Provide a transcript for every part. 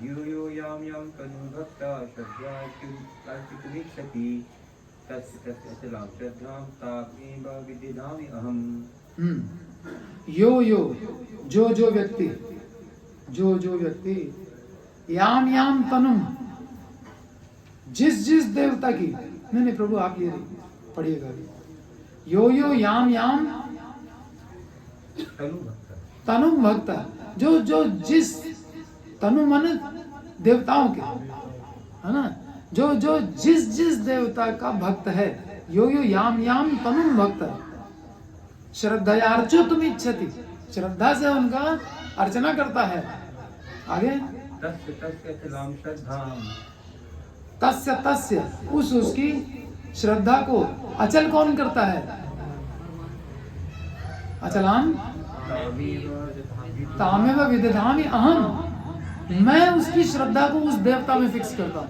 यो यो यां यां तनुं भक्ता श्रद्धाचित्तमीक्षति तस्य अचलां श्रद्धां तामेव विदधामि अहम्। यो यो जो व्यक्ति याम याम तनुम, जिस देवता की, नहीं प्रभु आप ये पढ़िएगा, यो यो याम याम तनु भक्ता, जो जिस, तनु मन देवताओं के, है ना, जो जिस देवता का भक्त है, यो यो याम याम तनु भक्त, श्रद्धयार्चो तुम इच्छति, श्रद्धा से उनका अर्चना करता है। आगे तस्य उसकी श्रद्धा को अचल कौन करता है? अचलाम तामेव विदधामि अहम, मैं उसकी श्रद्धा को उस देवता में फिक्स करता हूं।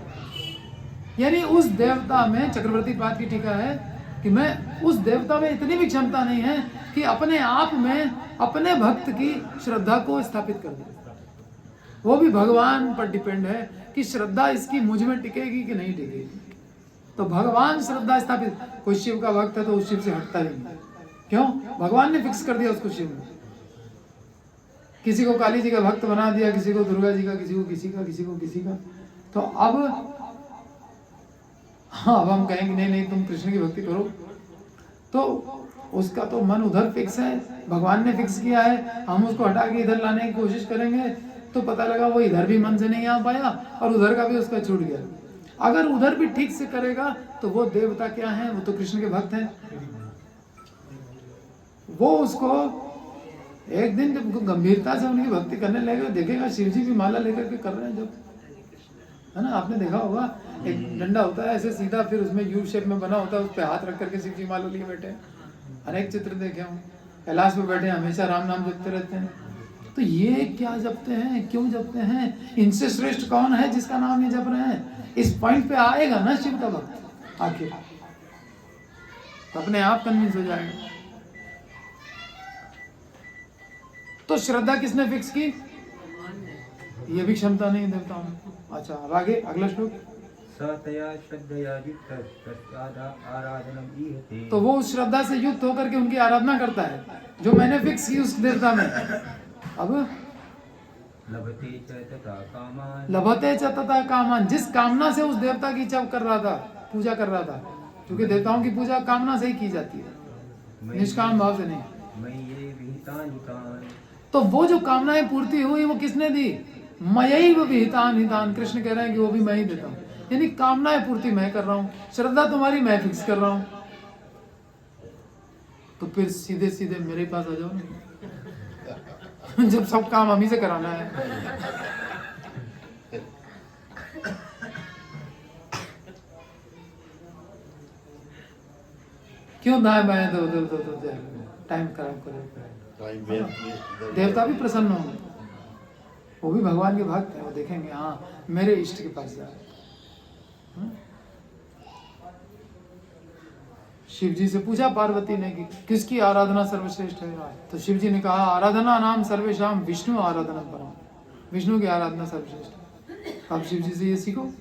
यानी उस देवता में, चक्रवर्ती पाद की टीका है कि मैं उस देवता में इतनी भी क्षमता नहीं है कि अपने आप में अपने भक्त की श्रद्धा को स्थापित कर दे। वो भी भगवान पर डिपेंड है कि श्रद्धा इसकी मुझ में टिकेगी कि नहीं टिकेगी। तो भगवान श्रद्धा स्थापित, कोई शिव का भक्त है तो उस शिव से हटता ही नहीं। क्यों? भगवान ने फिक्स कर दिया उसको शिव में। किसी को काली जी का भक्त बना दिया, किसी को दुर्गा जी का, किसी को किसी का। तो अब हम कहेंगे नहीं तुम कृष्ण की भक्ति करो, तो उसका तो मन उधर फिक्स है, भगवान ने फिक्स किया है। हम उसको हटा के इधर लाने की कोशिश करेंगे तो पता लगा वो इधर भी मन से नहीं आ पाया और उधर का भी उसका छूट गया। अगर उधर भी ठीक से करेगा तो वो देवता क्या है? वो तो कृष्ण के भक्त हैं। वो उसको एक दिन जब गंभीरता से उनकी भक्ति करने लगेगा, देखेगा शिव जी भी माला लेकर के कर रहे हैं, जब, है ना, आपने देखा होगा एक डंडा होता है ऐसे सीधा, फिर उसमें यू शेप में बना होता है, उस पे हाथ रख करके शिव जी माला लिए बैठे हैं। अनेक चित्र देखे हूँ, कैलाश पे बैठे हमेशा राम नाम जपते रहते हैं। तो ये क्या जपते हैं, क्यों जपते हैं? इनसे श्रेष्ठ कौन है जिसका नाम ये जप रहे हैं? इस पॉइंट पे आएगा ना शिव का भक्त आखिर, तो अपने आप कन्विंस हो जाएगा। तो श्रद्धा किसने फिक्स की? ये भी क्षमता नहीं देवताओं में। अच्छा, अब आगे अगला श्लोक। तो वो उस श्रद्धा से युक्त होकर के उनकी आराधना करता है जो मैंने फिक्स की उस देवता में। अब लभते च तथा कामान, जिस कामना से उस देवता की इच्छा कर रहा था, पूजा कर रहा था, क्योंकि देवताओं की पूजा कामना से ही की जाती है, निष्काम भाव से नहीं। तो वो जो कामनाएं पूर्ति हुई वो किसने दी? मयैव विहितान हितान, कृष्ण कह रहे हैं कि वो भी मैं ही देता हूँ। यानी कामनाएं पूर्ति मैं कर रहा हूँ, श्रद्धा तुम्हारी मैं फिक्स कर रहा हूँ। तो फिर सीधे सीधे मेरे पास आ जाओ ना जब सब काम हम ही से कराना है। क्यों दाएं बाएं दो टाइम खराब करो। देवता भी प्रसन्न होंगे, वो भी भगवान के भक्त है, वो देखेंगे हाँ मेरे इष्ट के पास जा। शिव जी से पूछा पार्वती ने कि किसकी आराधना सर्वश्रेष्ठ है? तो शिव जी ने कहा आराधना नाम सर्वेशाम विष्णु आराधना परम, विष्णु की आराधना सर्वश्रेष्ठ। आप शिव जी से ये सीखो,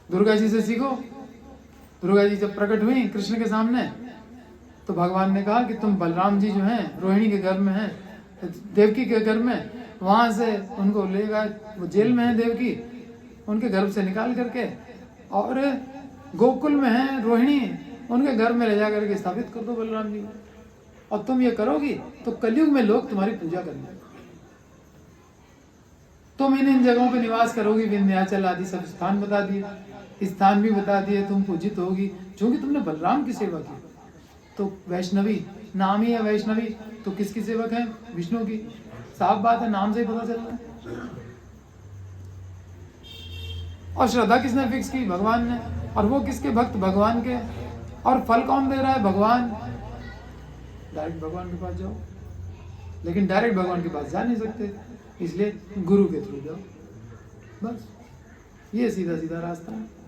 दुर्गा जी से सीखो। दुर्गा जी जब प्रकट हुई कृष्ण के सामने तो भगवान ने कहा कि तुम बलराम जी जो हैं रोहिणी के गर्भ में हैं, देवकी के गर्भ में, वहां से उनको ले गए, वो जेल में है देवकी, उनके गर्भ से निकाल करके, और गोकुल में है रोहिणी, उनके घर में ले जा करके स्थापित कर दो बलराम जी। और तुम ये करोगी तो कलयुग में लोग तुम्हारी पूजा करेंगे। तुम इन जगहों पे निवास करोगी, विंध्याचल आदि सब स्थान बता दिए, स्थान भी बता दिए, तुम पूजित होगी क्योंकि तुमने बलराम की सेवा की। तो वैष्णवी नाम ही है वैष्णवी, तो किसकी सेवक है? विष्णु की। साफ बात है, नाम से ही पता चल रहा है। और श्रद्धा किसने फिक्स की? भगवान ने। और वो किसके भक्त? भगवान के। और फल कौन दे रहा है? भगवान। डायरेक्ट भगवान के पास जाओ, लेकिन डायरेक्ट भगवान के पास जा नहीं सकते, इसलिए गुरु के थ्रू जाओ, बस ये सीधा सीधा रास्ता है।